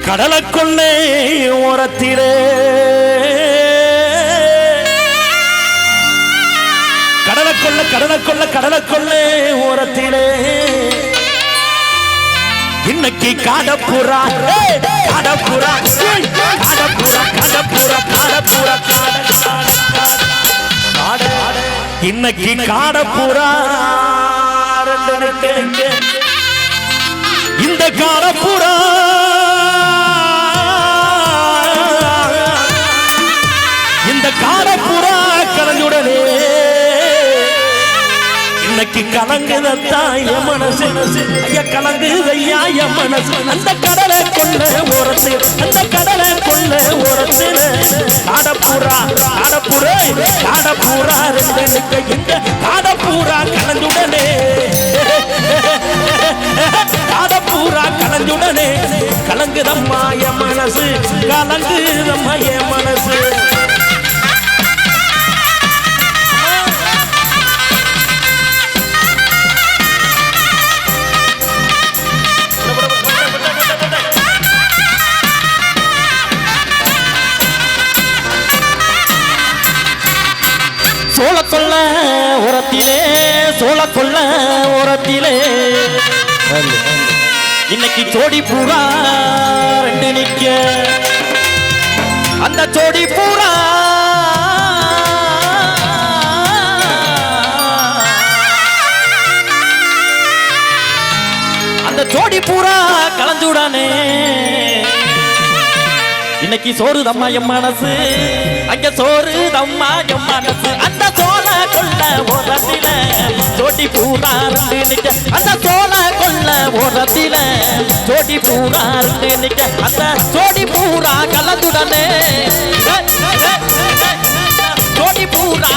கடலுக்குள்ளே ஓரத்திலே கடலுக்குள்ளே ஓரத்திலே இன்னைக்கு காடப்புறா இன்னைக்கு காடப்புறா இந்த காடப்புறா இந்த காடப்புறா கலந்துடனே இன்னைக்கு கலங்குதத்தா என் மனசு ஐயா கலங்குதையா என் மனசு அந்த கடலை கொள்ள ஓரத்து அந்த கடலை கொள்ள ஓரத்துல காடப்பூரா ரெண்டு இந்த காடப்பூரா கலந்துடனே காடப்பூரா கலந்துடனே கலங்குதம்மா என் மனசு கலங்குதம்மா என் மனசு சோளக்கொள்ள ஓரத்திலே இன்னைக்கு ஜோடி பூரா ரெண்டு நிக்க அந்த ஜோடி பூரா அந்த ஜோடி பூரா கலந்துடானே இன்னைக்கு சோறு தம்மா என் மனசு அங்க சோறு தம்மா என் மனசு அந்த சோள கொள்ள ஓரத்தில ஜோடி பூரா ரெண்டு நிக்க அந்த சோள கொள்ள ஓரத்தில ஜோடி பூரா ரெண்டு நிக்க அந்த ஜோடி பூரா கலந்துடனே ஜோடி பூரா